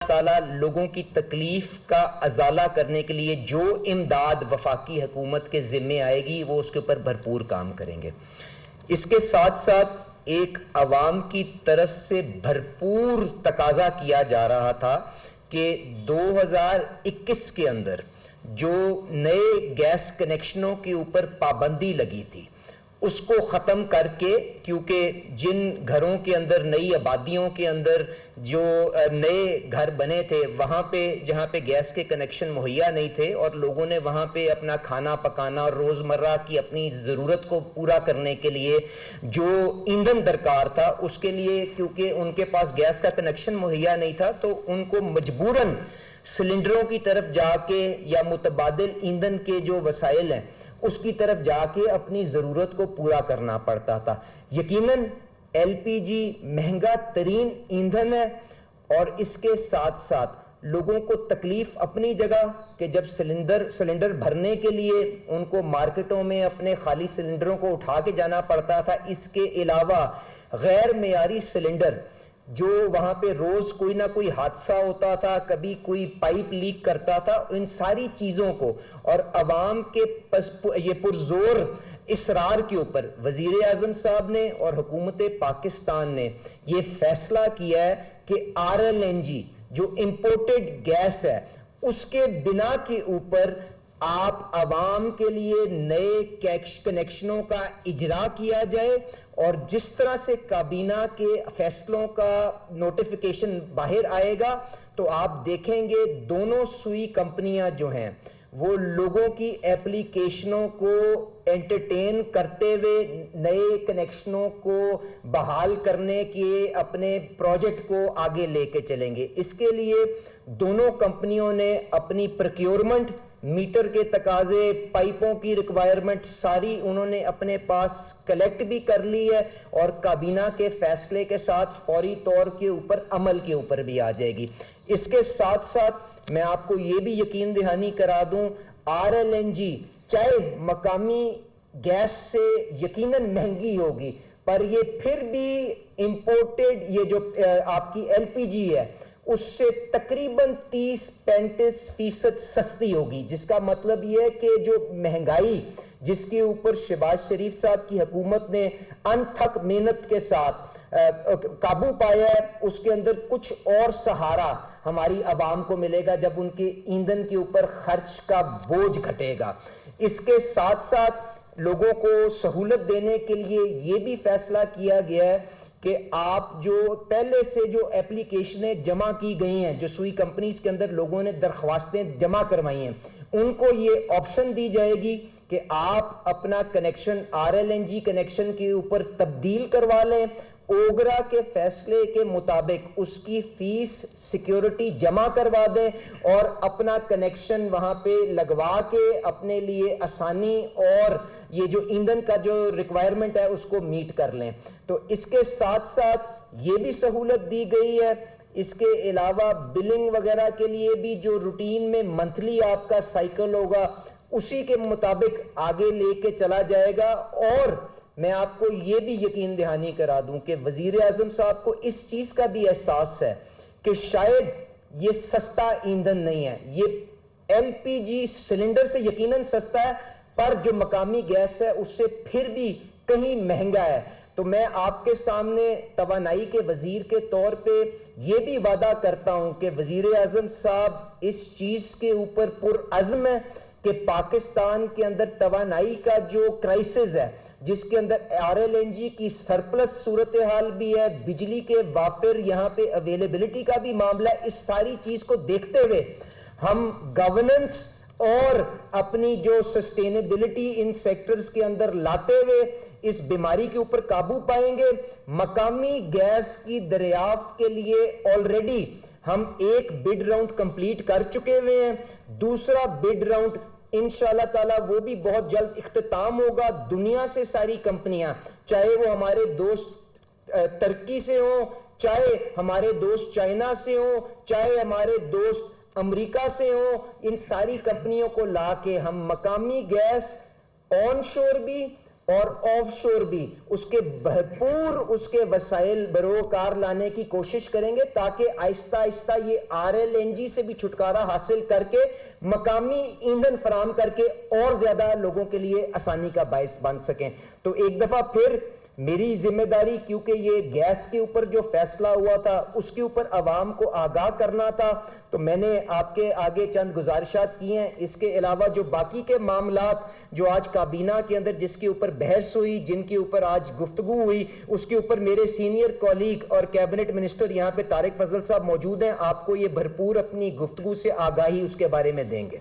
تعالیٰ لوگوں کی تکلیف کا ازالہ کرنے کے لیے جو امداد وفاقی حکومت کے ذمے آئے گی وہ اس کے اوپر بھرپور کام کریں گے۔ اس کے ساتھ ساتھ ایک عوام کی طرف سے بھرپور تقاضا کیا جا رہا تھا کہ 2021 کے اندر جو نئے گیس کنیکشنوں کے اوپر پابندی لگی تھی اس کو ختم کر کے، کیونکہ جن گھروں کے اندر نئی آبادیوں کے اندر جو نئے گھر بنے تھے وہاں پہ جہاں پہ گیس کے کنیکشن مہیا نہیں تھے اور لوگوں نے وہاں پہ اپنا کھانا پکانا اور روزمرہ کی اپنی ضرورت کو پورا کرنے کے لیے جو ایندھن درکار تھا اس کے لیے کیونکہ ان کے پاس گیس کا کنیکشن مہیا نہیں تھا تو ان کو مجبوراً سلنڈروں کی طرف جا کے یا متبادل ایندھن کے جو وسائل ہیں اس کی طرف جا کے اپنی ضرورت کو پورا کرنا پڑتا تھا۔ یقیناً ایل پی جی مہنگا ترین ایندھن ہے اور اس کے ساتھ ساتھ لوگوں کو تکلیف اپنی جگہ کہ جب سلنڈر بھرنے کے لیے ان کو مارکیٹوں میں اپنے خالی سلنڈروں کو اٹھا کے جانا پڑتا تھا، اس کے علاوہ غیر معیاری سلنڈر جو وہاں پہ روز کوئی نہ کوئی حادثہ ہوتا تھا، کبھی کوئی پائپ لیک کرتا تھا، ان ساری چیزوں کو اور عوام کے یہ پرزور اصرار کے اوپر وزیر اعظم صاحب نے اور حکومت پاکستان نے یہ فیصلہ کیا ہے کہ RLNG جو امپورٹڈ گیس ہے اس کے بنا کے اوپر آپ عوام کے لیے نئے کنیکشنوں کا اجرا کیا جائے اور جس طرح سے کابینہ کے فیصلوں کا نوٹیفیکیشن باہر آئے گا تو آپ دیکھیں گے دونوں سوئی کمپنیاں جو ہیں وہ لوگوں کی ایپلیکیشنوں کو انٹرٹین کرتے ہوئے نئے کنیکشنوں کو بحال کرنے کے اپنے پروجیکٹ کو آگے لے کے چلیں گے۔ اس کے لیے دونوں کمپنیوں نے اپنی پروکیورمنٹ، میٹر کے تقاضے، پائپوں کی ریکوائرمنٹ ساری انہوں نے اپنے پاس کلیکٹ بھی کر لی ہے اور کابینہ کے فیصلے کے ساتھ فوری طور کے اوپر عمل کے اوپر بھی آ جائے گی۔ اس کے ساتھ ساتھ میں آپ کو یہ بھی یقین دہانی کرا دوں RLNG چاہے مقامی گیس سے یقیناً مہنگی ہوگی پر یہ پھر بھی امپورٹڈ یہ جو آپ کی LPG ہے اس سے تقریباً 30-35% سستی ہوگی، جس کا مطلب یہ ہے کہ جو مہنگائی جس کے اوپر شہباز شریف صاحب کی حکومت نے انتھک محنت کے ساتھ قابو پایا ہے اس کے اندر کچھ اور سہارا ہماری عوام کو ملے گا جب ان کے ایندھن کے اوپر خرچ کا بوجھ گھٹے گا۔ اس کے ساتھ ساتھ لوگوں کو سہولت دینے کے لیے یہ بھی فیصلہ کیا گیا ہے کہ آپ جو پہلے سے جو ایپلیکیشنیں جمع کی گئی ہیں جو سوئی کمپنیز کے اندر لوگوں نے درخواستیں جمع کروائی ہیں ان کو یہ آپشن دی جائے گی کہ آپ اپنا کنیکشن RLNG کنیکشن کے اوپر تبدیل کروا لیں، اوگرا کے فیصلے کے مطابق اس کی فیس سیکیورٹی جمع کروا دیں اور اپنا کنیکشن وہاں پہ لگوا کے اپنے لیے آسانی اور یہ جو ایندھن کا جو ریکوائرمنٹ ہے اس کو میٹ کر لیں۔ تو اس کے ساتھ ساتھ یہ بھی سہولت دی گئی ہے۔ اس کے علاوہ بلنگ وغیرہ کے لیے بھی جو روٹین میں منتھلی آپ کا سائیکل ہوگا اسی کے مطابق آگے لے کے چلا جائے گا۔ اور میں آپ کو یہ بھی یقین دہانی کرا دوں کہ وزیر اعظم صاحب کو اس چیز کا بھی احساس ہے کہ شاید یہ سستا ایندھن نہیں ہے، یہ LPG سلنڈر سے یقیناً سستا ہے پر جو مقامی گیس ہے اس سے پھر بھی کہیں مہنگا ہے۔ تو میں آپ کے سامنے توانائی کے وزیر کے طور پہ یہ بھی وعدہ کرتا ہوں کہ وزیر اعظم صاحب اس چیز کے اوپر پرعزم ہے کہ پاکستان کے اندر توانائی کا جو کرائسس ہے جس کے اندر RLNG کی سرپلس صورتحال بھی ہے، بجلی کے وافر یہاں پہ اویلیبلٹی کا بھی معاملہ ہے، اس ساری چیز کو دیکھتے ہوئے ہم گورننس اور اپنی جو سسٹینیبلٹی ان سیکٹرز کے اندر لاتے ہوئے اس بیماری کے اوپر قابو پائیں گے۔ مقامی گیس کی دریافت کے لیے آلریڈی ہم ایک بڈ راؤنڈ کمپلیٹ کر چکے ہوئے ہیں، دوسرا بڈ راؤنڈ انشاءاللہ تعالی وہ بھی بہت جلد اختتام ہوگا۔ دنیا سے ساری کمپنیاں چاہے وہ ہمارے دوست ترکی سے ہوں، چاہے ہمارے دوست چائنا سے ہوں، چاہے ہمارے دوست امریکہ سے ہوں، ان ساری کمپنیوں کو لا کے ہم مقامی گیس آن شور بھی اور آف شور بھی اس کے بھرپور اس کے وسائل بروکار لانے کی کوشش کریں گے تاکہ آہستہ آہستہ یہ RLNG سے بھی چھٹکارا حاصل کر کے مقامی ایندھن فراہم کر کے اور زیادہ لوگوں کے لیے آسانی کا باعث بن سکیں. تو ایک دفعہ پھر میری ذمہ داری، کیونکہ یہ گیس کے اوپر جو فیصلہ ہوا تھا اس کے اوپر عوام کو آگاہ کرنا تھا، تو میں نے آپ کے آگے چند گزارشات کی ہیں. اس کے علاوہ جو باقی کے معاملات جو آج کابینہ کے اندر جس کے اوپر بحث ہوئی، جن کے اوپر آج گفتگو ہوئی، اس کے اوپر میرے سینئر کولیگ اور کیبنٹ منسٹر یہاں پہ طارق فضل صاحب موجود ہیں، آپ کو یہ بھرپور اپنی گفتگو سے آگاہی اس کے بارے میں دیں گے.